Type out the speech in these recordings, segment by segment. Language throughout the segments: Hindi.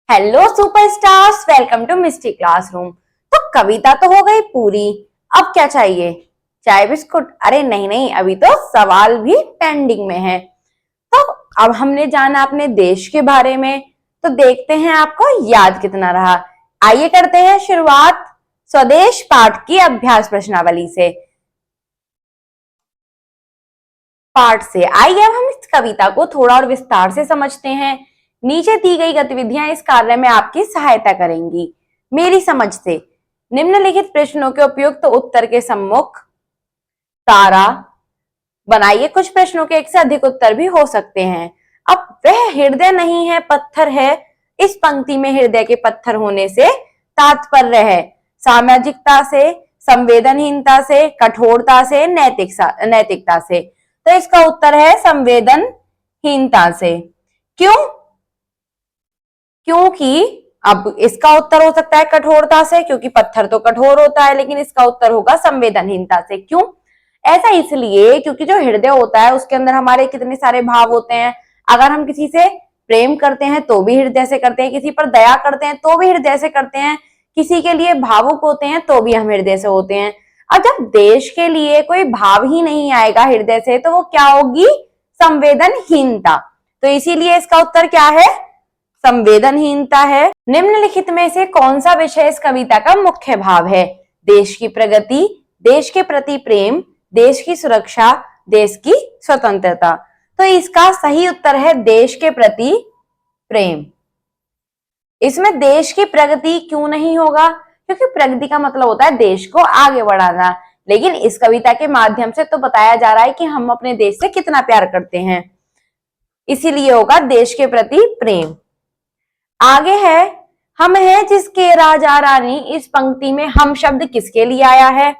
Hello superstars, welcome to Misty classroom. तो कविता तो हो गई पूरी, अब क्या चाहिए? चाय बिस्कुट? अरे नहीं नहीं, अभी तो सवाल भी पेंडिंग में है। तो अब हमने जाना अपने देश के बारे में, तो देखते हैं आपको याद कितना रहा। आइए करते हैं शुरुआत स्वदेश पाठ की अभ्यास प्रश्नावली से। पाठ से आइए अब हम इस कविता को थोड़ा और विस्तार से समझते हैं। नीचे दी गई गतिविधियां इस कार्य में आपकी सहायता करेंगी। मेरी समझ से निम्नलिखित प्रश्नों के उपयुक्त तो उत्तर के सम्मुख तारा बनाइए। कुछ प्रश्नों के एक से अधिक उत्तर भी हो सकते हैं। अब वह हृदय नहीं है, पत्थर है। इस पंक्ति में हृदय के पत्थर होने से तात्पर्य है सामाजिकता से, संवेदनहीनता से, कठोरता से, नैतिकता से। तो इसका उत्तर है संवेदनहीनता से। क्यों? क्योंकि अब इसका उत्तर हो सकता है कठोरता से, क्योंकि पत्थर तो कठोर होता है, लेकिन इसका उत्तर होगा संवेदनहीनता से। क्यों? ऐसा इसलिए क्योंकि जो हृदय होता है उसके अंदर हमारे कितने सारे भाव होते हैं। अगर हम किसी से प्रेम करते हैं तो भी हृदय से करते हैं, किसी पर दया करते हैं तो भी हृदय से करते हैं, किसी के लिए भावुक होते हैं तो भी हम हृदय से होते हैं। और जब देश के लिए कोई भाव ही नहीं आएगा हृदय से, तो वो क्या होगी? संवेदनहीनता। तो इसीलिए इसका उत्तर क्या है? संवेदनहीनता है। निम्नलिखित में से कौन सा विषय इस कविता का मुख्य भाव है? देश की प्रगति, देश के प्रति प्रेम, देश की सुरक्षा, देश की स्वतंत्रता। तो इसका सही उत्तर है देश के प्रति प्रेम। इसमें देश की प्रगति क्यों नहीं होगा? क्योंकि प्रगति का मतलब होता है देश को आगे बढ़ाना, लेकिन इस कविता के माध्यम से तो बताया जा रहा है कि हम अपने देश से कितना प्यार करते हैं, इसीलिए होगा देश के प्रति प्रेम। आगे है हम हैं जिसके राजा रानी। इस पंक्ति में हम शब्द किसके लिए आया है?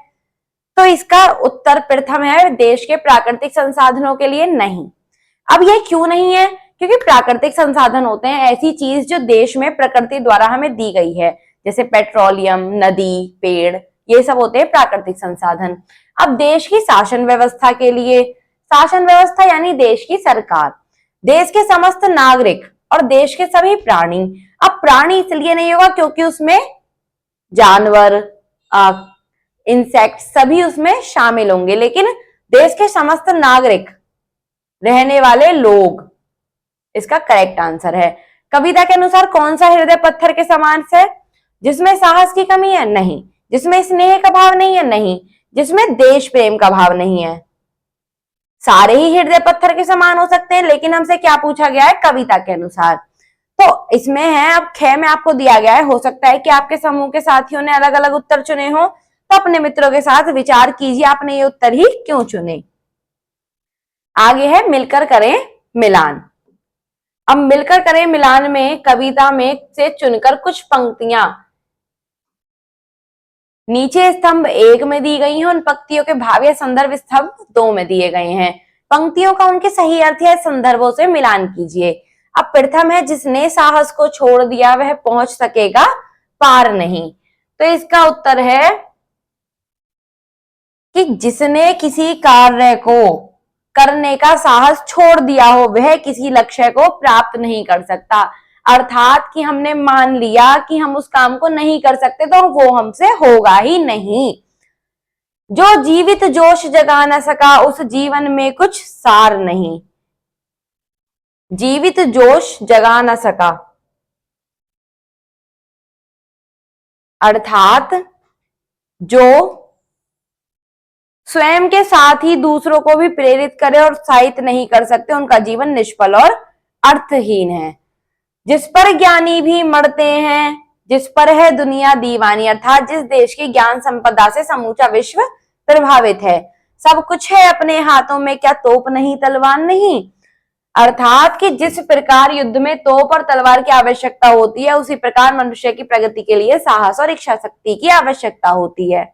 तो इसका उत्तर प्रथम है देश के प्राकृतिक संसाधनों के लिए नहीं। अब यह क्यों नहीं है? क्योंकि प्राकृतिक संसाधन होते हैं ऐसी चीज जो देश में प्रकृति द्वारा हमें दी गई है, जैसे पेट्रोलियम, नदी, पेड़, ये सब होते हैं प्राकृतिक संसाधन। अब देश की शासन व्यवस्था के लिए, शासन व्यवस्था यानी देश की सरकार, देश के समस्त नागरिक और देश के सभी प्राणी। अब प्राणी इसलिए नहीं होगा क्योंकि उसमें जानवर, इंसेक्ट सभी उसमें शामिल होंगे, लेकिन देश के समस्त नागरिक, रहने वाले लोग, इसका करेक्ट आंसर है। कविता के अनुसार कौन सा हृदय पत्थर के समान है? जिसमें साहस की कमी है? नहीं। जिसमें स्नेह का भाव नहीं है? नहीं। जिसमें देश प्रेम का भाव नहीं है? सारे ही हृदय पत्थर के समान हो सकते हैं, लेकिन हमसे क्या पूछा गया है कविता के अनुसार। तो इसमें है, अब ख में आपको दिया गया है, हो सकता है कि आपके समूह के साथियों ने अलग अलग उत्तर चुने हो, तो अपने मित्रों के साथ विचार कीजिए आपने ये उत्तर ही क्यों चुने। आगे है मिलकर करें मिलान। अब मिलकर करें मिलान में कविता में से चुनकर कुछ पंक्तियां नीचे स्तंभ 1 में दी गई हैं, उन पंक्तियों के भाव या संदर्भ स्तंभ 2 में दिए गए हैं। पंक्तियों का उनके सही अर्थ या संदर्भों से मिलान कीजिए। अब प्रथम है जिसने साहस को छोड़ दिया वह पहुंच सकेगा पार नहीं। तो इसका उत्तर है कि जिसने किसी कार्य को करने का साहस छोड़ दिया हो वह किसी लक्ष्य को प्राप्त नहीं कर सकता। अर्थात कि हमने मान लिया कि हम उस काम को नहीं कर सकते तो वो हमसे होगा ही नहीं। जो जीवित जोश जगा न सका उस जीवन में कुछ सार नहीं। जीवित जोश जगा न सका अर्थात जो स्वयं के साथ ही दूसरों को भी प्रेरित करे और उत्साहित नहीं कर सकते, उनका जीवन निष्फल और अर्थहीन है। जिस पर ज्ञानी भी मरते हैं, जिस पर है दुनिया दीवानी, अर्थात जिस देश की ज्ञान संपदा से समूचा विश्व प्रभावित है। सब कुछ है अपने हाथों में, क्या तोप नहीं तलवार नहीं। अर्थात कि जिस प्रकार युद्ध में तोप और तलवार की आवश्यकता होती है, उसी प्रकार मनुष्य की प्रगति के लिए साहस और इच्छा शक्ति की आवश्यकता होती है।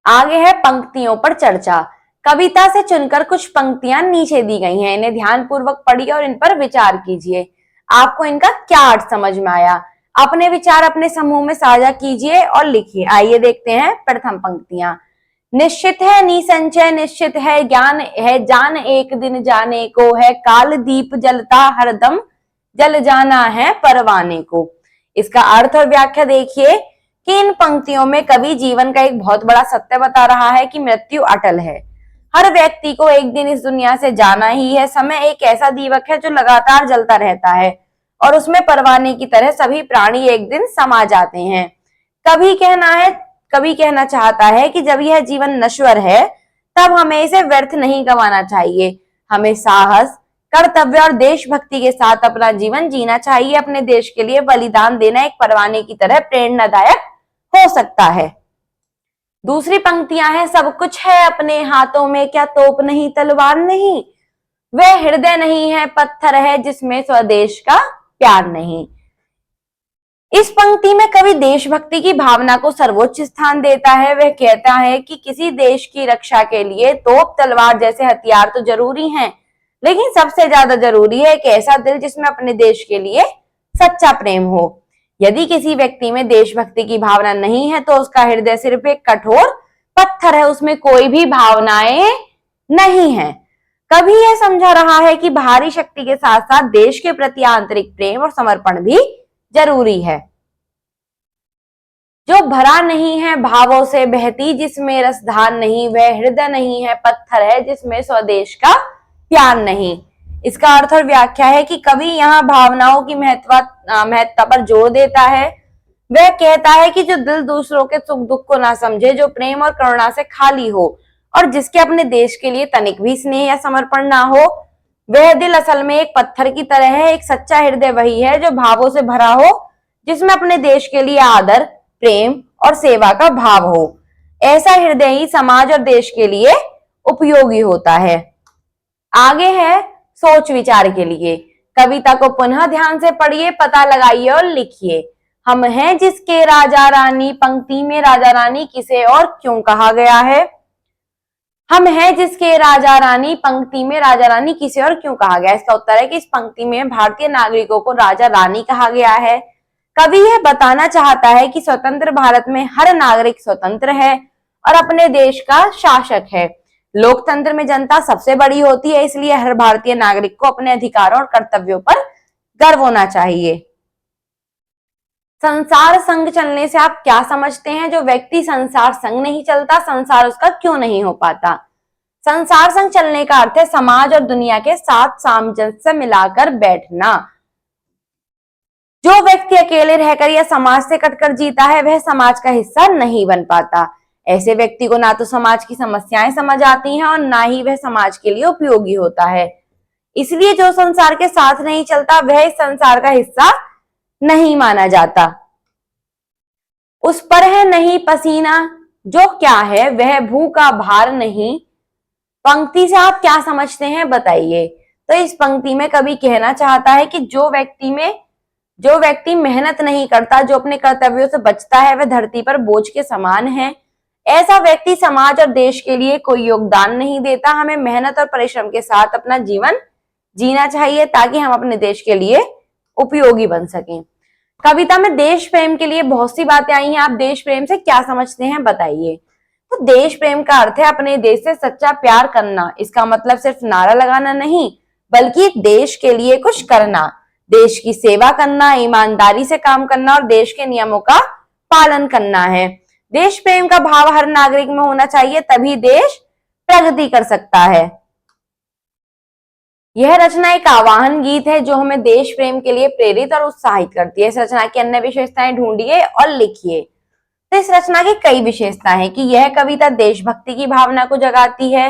आगे है पंक्तियों पर चर्चा। कविता से चुनकर कुछ पंक्तियां नीचे दी गई हैं, इन्हें ध्यानपूर्वक पढ़िए और इन पर विचार कीजिए। आपको इनका क्या अर्थ समझ में आया? अपने विचार अपने समूह में साझा कीजिए और लिखिए। आइए देखते हैं प्रथम पंक्तियां। निश्चित है निसंचय निश्चित है जान एक दिन जाने को है, काल दीप जलता हरदम जल जाना है परवाने को। इसका अर्थ और व्याख्या देखिए कि इन पंक्तियों में कवि जीवन का एक बहुत बड़ा सत्य बता रहा है कि मृत्यु अटल है। हर व्यक्ति को एक दिन इस दुनिया से जाना ही है। समय एक ऐसा दीपक है जो लगातार जलता रहता है और उसमें परवाने की तरह सभी प्राणी एक दिन समा जाते हैं। कवि कहना चाहता है कि जब यह जीवन नश्वर है तब हमें इसे व्यर्थ नहीं गंवाना चाहिए। हमें साहस, कर्तव्य और देशभक्ति के साथ अपना जीवन जीना चाहिए। अपने देश के लिए बलिदान देना एक परवाने की तरह प्रेरणादायक हो सकता है। दूसरी पंक्तियां हैं, सब कुछ है अपने हाथों में, क्या तोप नहीं तलवार नहीं, वह हृदय नहीं है पत्थर है जिसमें स्वदेश का प्यार नहीं। इस पंक्ति में कवि देशभक्ति की भावना को सर्वोच्च स्थान देता है। वह कहता है कि किसी देश की रक्षा के लिए तोप तलवार जैसे हथियार तो जरूरी हैं, लेकिन सबसे ज्यादा जरूरी है एक ऐसा दिल जिसमें अपने देश के लिए सच्चा प्रेम हो। यदि किसी व्यक्ति में देशभक्ति की भावना नहीं है तो उसका हृदय सिर्फ एक कठोर पत्थर है, उसमें कोई भी भावनाएं नहीं है। कभी यह समझा रहा है कि बाहरी शक्ति के साथ साथ देश के प्रति आंतरिक प्रेम और समर्पण भी जरूरी है। जो भरा नहीं है भावों से बहती जिसमें रसधार नहीं, वह हृदय नहीं है पत्थर है जिसमें स्वदेश का प्यार नहीं। इसका अर्थ और व्याख्या है कि कवि यहाँ भावनाओं की महत्ता पर जोर देता है। वह कहता है कि जो दिल दूसरों के सुख दुख को ना समझे, जो प्रेम और करुणा से खाली हो और जिसके अपने देश के लिए तनिक भी स्नेह या समर्पण ना हो, वह दिल असल में एक पत्थर की तरह है। एक सच्चा हृदय वही है जो भावों से भरा हो, जिसमें अपने देश के लिए आदर, प्रेम और सेवा का भाव हो। ऐसा हृदय ही समाज और देश के लिए उपयोगी होता है। आगे है सोच विचार के लिए। कविता को पुनः ध्यान से पढ़िए, पता लगाइए और लिखिए। हम हैं जिसके राजा रानी, पंक्ति में राजा रानी किसे और क्यों कहा गया है? हम हैं जिसके राजा रानी, पंक्ति में राजा रानी किसे और क्यों कहा गया? इसका उत्तर है कि इस पंक्ति में भारतीय नागरिकों को राजा रानी कहा गया है। कवि यह बताना चाहता है कि स्वतंत्र भारत में हर नागरिक स्वतंत्र है और अपने देश का शासक है। लोकतंत्र में जनता सबसे बड़ी होती है, इसलिए हर भारतीय नागरिक को अपने अधिकारों और कर्तव्यों पर गर्व होना चाहिए। संसार संग चलने से आप क्या समझते हैं? जो व्यक्ति संसार संग नहीं चलता, संसार उसका क्यों नहीं हो पाता? संसार संग चलने का अर्थ है समाज और दुनिया के साथ सामंजस्य मिलाकर बैठना। जो व्यक्ति अकेले रहकर या समाज से कटकर जीता है, वह समाज का हिस्सा नहीं बन पाता। ऐसे व्यक्ति को ना तो समाज की समस्याएं समझ आती हैं और ना ही वह समाज के लिए उपयोगी होता है। इसलिए जो संसार के साथ नहीं चलता, वह इस संसार का हिस्सा नहीं माना जाता। उस पर है नहीं पसीना, जो क्या है वह भू का भार नहीं। पंक्ति से आप क्या समझते हैं बताइए। तो इस पंक्ति में कवि कहना चाहता है कि जो व्यक्ति मेहनत नहीं करता, जो अपने कर्तव्यों से बचता है, वह धरती पर बोझ के समान है। ऐसा व्यक्ति समाज और देश के लिए कोई योगदान नहीं देता। हमें मेहनत और परिश्रम के साथ अपना जीवन जीना चाहिए ताकि हम अपने देश के लिए उपयोगी बन सकें। कविता में देश प्रेम के लिए बहुत सी बातें आई हैं। आप देश प्रेम से क्या समझते हैं बताइए। तो देश प्रेम का अर्थ है अपने देश से सच्चा प्यार करना। इसका मतलब सिर्फ नारा लगाना नहीं, बल्कि देश के लिए कुछ करना, देश की सेवा करना, ईमानदारी से काम करना और देश के नियमों का पालन करना है। देश प्रेम का भाव हर नागरिक में होना चाहिए, तभी देश प्रगति कर सकता है। यह रचना एक आह्वान गीत है जो हमें देश प्रेम के लिए प्रेरित और उत्साहित करती है। इस रचना की अन्य विशेषताएं ढूंढिए और लिखिए। तो इस रचना की कई विशेषताएं हैं कि यह कविता देशभक्ति की भावना को जगाती है,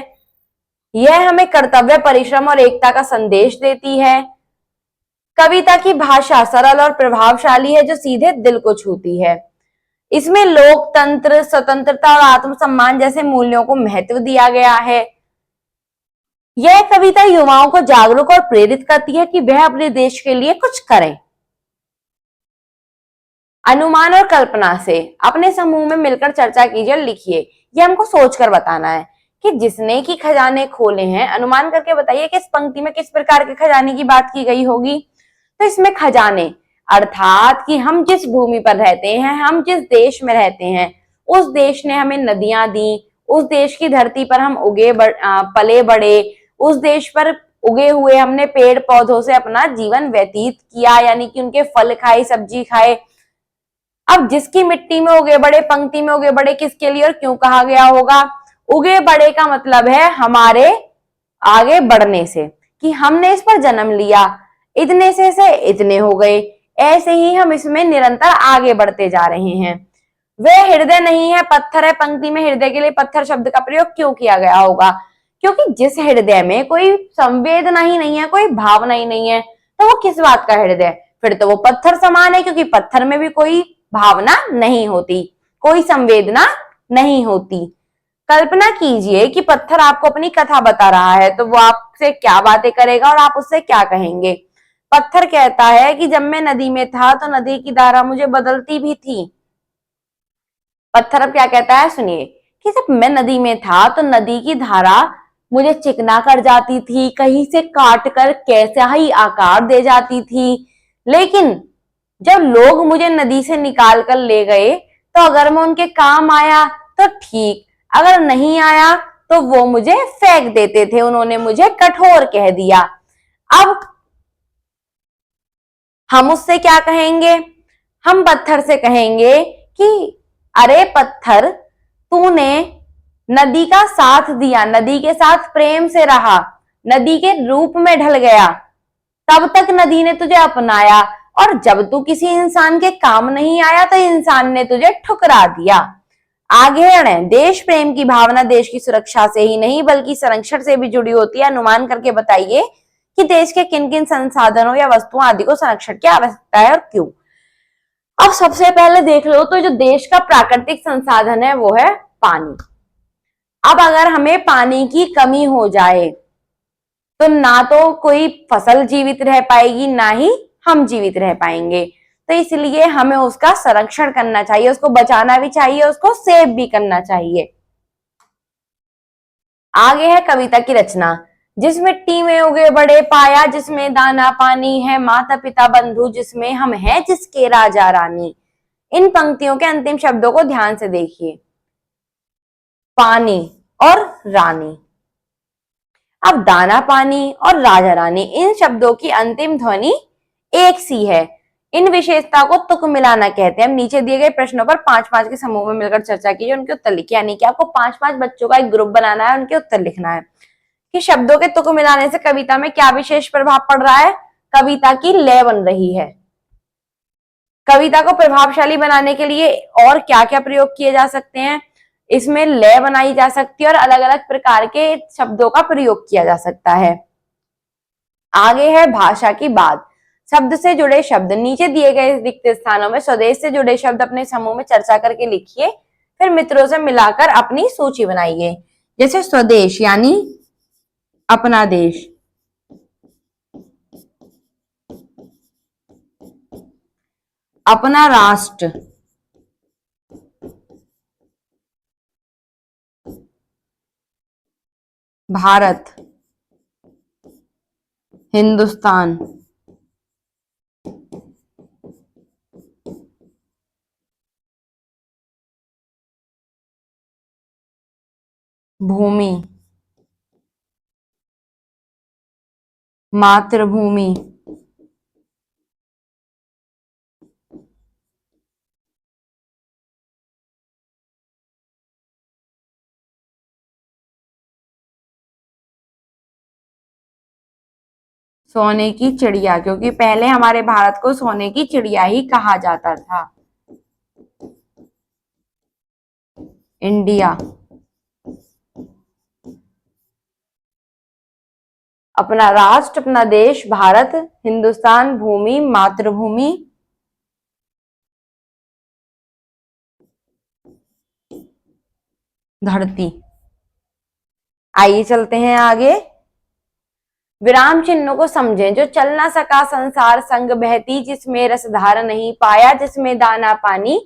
यह हमें कर्तव्य, परिश्रम और एकता का संदेश देती है। कविता की भाषा सरल और प्रभावशाली है जो सीधे दिल को छूती है। इसमें लोकतंत्र, स्वतंत्रता और आत्मसम्मान जैसे मूल्यों को महत्व दिया गया है। यह कविता युवाओं को जागरूक और प्रेरित करती है कि वह अपने देश के लिए कुछ करें। अनुमान और कल्पना से अपने समूह में मिलकर चर्चा कीजिए और लिखिए। यह हमको सोचकर बताना है कि जिसने की खजाने खोले हैं। अनुमान करके बताइए कि इस पंक्ति में किस प्रकार के खजाने की बात की गई होगी। तो इसमें खजाने अर्थात कि हम जिस भूमि पर रहते हैं, हम जिस देश में रहते हैं, उस देश ने हमें नदियां दी, उस देश की धरती पर हम उगे पले बड़े, उस देश पर उगे हुए हमने पेड़ पौधों से अपना जीवन व्यतीत किया, यानी कि उनके फल खाए, सब्जी खाए। अब जिसकी मिट्टी में उगे बड़े, पंक्ति में उगे बड़े किसके लिए और क्यों कहा गया होगा? उगे बड़े का मतलब है हमारे आगे बढ़ने से, कि हमने इस पर जन्म लिया, इतने से इतने हो गए, ऐसे ही हम इसमें निरंतर आगे बढ़ते जा रहे हैं। वह हृदय नहीं है, पत्थर है। पंक्ति में हृदय के लिए पत्थर शब्द का प्रयोग क्यों किया गया होगा? क्योंकि जिस हृदय में कोई संवेदना ही नहीं है, कोई भावना ही नहीं है, तो वो किस बात का हृदय? फिर तो वो पत्थर समान है, क्योंकि पत्थर में भी कोई भावना नहीं होती, कोई संवेदना नहीं होती। कल्पना कीजिए कि पत्थर आपको अपनी कथा बता रहा है, तो वो आपसे क्या बातें करेगा और आप उससे क्या कहेंगे? पत्थर कहता है कि जब मैं नदी में था तो नदी की धारा मुझे बदलती भी थी। पत्थर अब क्या कहता है, सुनिए, कि जब मैं नदी में था तो नदी की धारा मुझे चिकना कर जाती थी, कहीं से काट कर कैसा ही आकार दे जाती थी, लेकिन जब लोग मुझे नदी से निकाल कर ले गए तो अगर मैं उनके काम आया तो ठीक, अगर नहीं आया तो वो मुझे फेंक देते थे, उन्होंने मुझे कठोर कह दिया। अब हम उससे क्या कहेंगे? हम पत्थर से कहेंगे कि अरे पत्थर, तूने नदी का साथ दिया, नदी के साथ प्रेम से रहा, नदी के रूप में ढल गया, तब तक नदी ने तुझे अपनाया, और जब तू किसी इंसान के काम नहीं आया तो इंसान ने तुझे ठुकरा दिया। आगे है, देश प्रेम की भावना देश की सुरक्षा से ही नहीं बल्कि संरक्षण से भी जुड़ी होती है। अनुमान करके बताइए कि देश के किन किन संसाधनों या वस्तुओं आदि को संरक्षण की आवश्यकता है और क्यों। अब सबसे पहले देख लो तो जो देश का प्राकृतिक संसाधन है वो है पानी। अब अगर हमें पानी की कमी हो जाए तो ना तो कोई फसल जीवित रह पाएगी, ना ही हम जीवित रह पाएंगे, तो इसलिए हमें उसका संरक्षण करना चाहिए, उसको बचाना भी चाहिए, उसको सेव भी करना चाहिए। आगे है कविता की रचना। जिस मिट्टी में उगे बड़े पाया, जिसमें दाना पानी है माता पिता बंधु, जिसमें हम हैं जिसके राजा रानी। इन पंक्तियों के अंतिम शब्दों को ध्यान से देखिए, पानी और रानी। अब दाना पानी और राजा रानी, इन शब्दों की अंतिम ध्वनि एक सी है। इन विशेषता को तुक मिलाना कहते हैं। हम नीचे दिए गए प्रश्नों पर 5-5 के समूह में मिलकर चर्चा कीजिए, उनके उत्तर लिखिए, यानी कि आपको 5-5 बच्चों का एक ग्रुप बनाना है, उनके उत्तर लिखना है कि शब्दों के तुक मिलाने से कविता में क्या विशेष प्रभाव पड़ रहा है। कविता की लय बन रही है। कविता को प्रभावशाली बनाने के लिए और क्या क्या प्रयोग किए जा सकते हैं? इसमें लय बनाई जा सकती है और अलग अलग प्रकार के शब्दों का प्रयोग किया जा सकता है। आगे है भाषा की बात। शब्द से जुड़े शब्द, नीचे दिए गए रिक्त स्थानों में स्वदेश से जुड़े शब्द अपने समूह में चर्चा करके लिखिए, फिर मित्रों से मिलाकर अपनी सूची बनाइए। जैसे स्वदेश यानी अपना देश, अपना राष्ट्र, भारत, हिंदुस्तान, भूमि, मातृभूमि, सोने की चिड़िया, क्योंकि पहले हमारे भारत को सोने की चिड़िया ही कहा जाता था। इंडिया, अपना राष्ट्र, अपना देश, भारत, हिंदुस्तान, भूमि, मातृभूमि, धरती। आइए चलते हैं आगे। विराम चिन्हों को समझें। जो चल ना सका संसार संग बहती, जिसमें रसधार नहीं पाया, जिसमें दाना पानी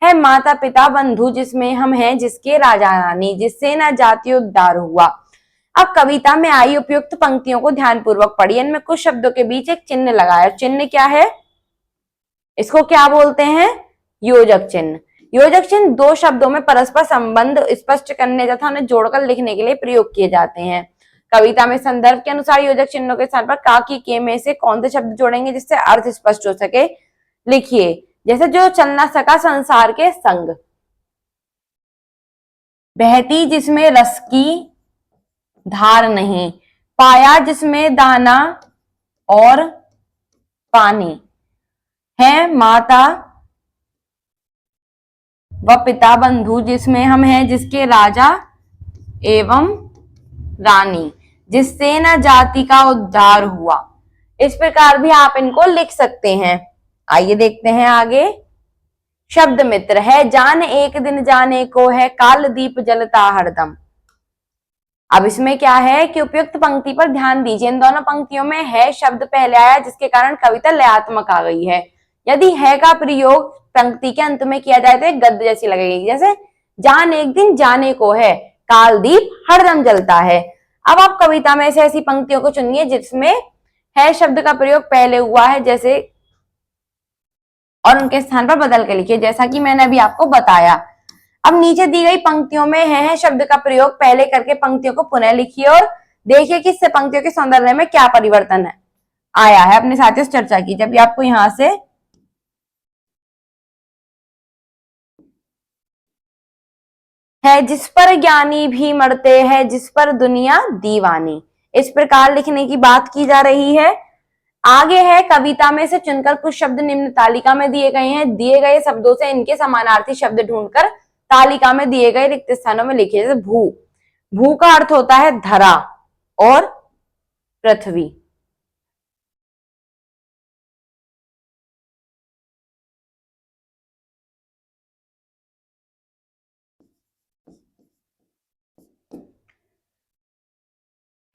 है माता पिता बंधु, जिसमें हम हैं जिसके राजा रानी, जिससे न जाति उद्धार हुआ। अब कविता में आई उपयुक्त पंक्तियों को ध्यानपूर्वक पढ़िए। इनमें कुछ शब्दों के बीच एक चिन्ह लगाया। चिन्ह क्या है? इसको क्या बोलते हैं? योजक चिन्ह। योजक चिन्ह दो शब्दों में परस्पर संबंध स्पष्ट करने तथा उन्हें जोड़कर लिखने के लिए प्रयोग किए जाते हैं। कविता में संदर्भ के अनुसार योजक चिन्हों के स्थान पर का की के में से कौन से शब्द जोड़ेंगे जिससे अर्थ स्पष्ट हो सके। लिखिए, जैसे जो चल ना सका संसार के संग, बहती जिसमें रस की धार नहीं, पाया जिसमें दाना और पानी, है माता व पिता बंधु जिसमें हम हैं जिसके राजा एवं रानी, जिससे न जाति का उद्धार हुआ। इस प्रकार भी आप इनको लिख सकते हैं। आइए देखते हैं आगे। शब्द मित्र है जान एक दिन जाने को है, काल दीप जलता हरदम। अब इसमें क्या है कि उपयुक्त पंक्ति पर ध्यान दीजिए। इन दोनों पंक्तियों में है शब्द पहले आया जिसके कारण कविता लयात्मक आ गई है। यदि है का प्रयोग पंक्ति के अंत में किया जाए तो गद्य जैसी लगेगी। जैसे जान एक दिन जाने को है, काल दीप हरदम जलता है। अब आप कविता में से ऐसी पंक्तियों को चुनिए जिसमें है शब्द का प्रयोग पहले हुआ है जैसे, और उनके स्थान पर बदल के लिखिए जैसा कि मैंने अभी आपको बताया। अब नीचे दी गई पंक्तियों में है शब्द का प्रयोग पहले करके पंक्तियों को पुनः लिखिए और देखिए कि इससे पंक्तियों के सौंदर्य में क्या परिवर्तन है आया है। अपने साथियों से चर्चा कीजिए। अभी आपको यहां से है जिस पर ज्ञानी भी मरते हैं, जिस पर दुनिया दीवानी, इस प्रकार लिखने की बात की जा रही है। आगे है कविता में से चुनकर कुछ शब्द निम्न तालिका में दिए गए हैं, दिए गए शब्दों से इनके समानार्थी शब्द ढूंढकर तालिका में दिए गए रिक्त स्थानों में लिखिए। जैसे भू, भू का अर्थ होता है धरा और पृथ्वी।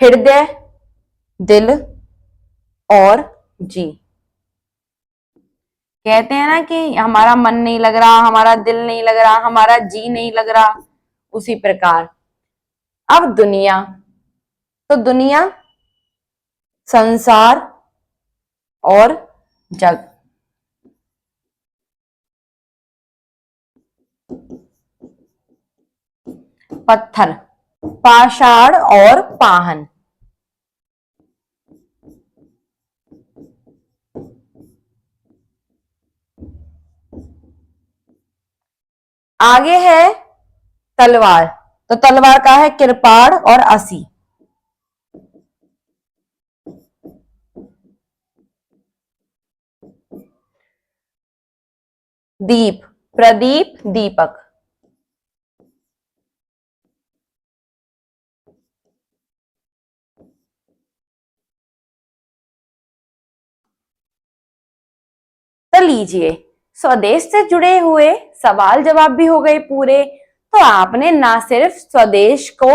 हृदय, दिल और जी। कहते हैं ना कि हमारा मन नहीं लग रहा, हमारा दिल नहीं लग रहा, हमारा जी नहीं लग रहा, उसी प्रकार। अब दुनिया, तो दुनिया संसार और जग। पत्थर, पाषाण और पाहन। आगे है तलवार, तो तलवार का है किरपाड़ और असी। दीप, प्रदीप, दीपक। तो लीजिए, स्वदेश से जुड़े हुए सवाल जवाब भी हो गए पूरे। तो आपने ना सिर्फ स्वदेश को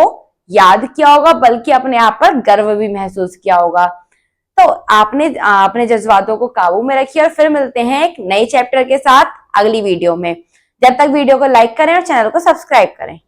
याद किया होगा बल्कि अपने आप पर गर्व भी महसूस किया होगा। तो आपने अपने जज्बातों को काबू में रखिए और फिर मिलते हैं एक नए चैप्टर के साथ अगली वीडियो में। जब तक वीडियो को लाइक करें और चैनल को सब्सक्राइब करें।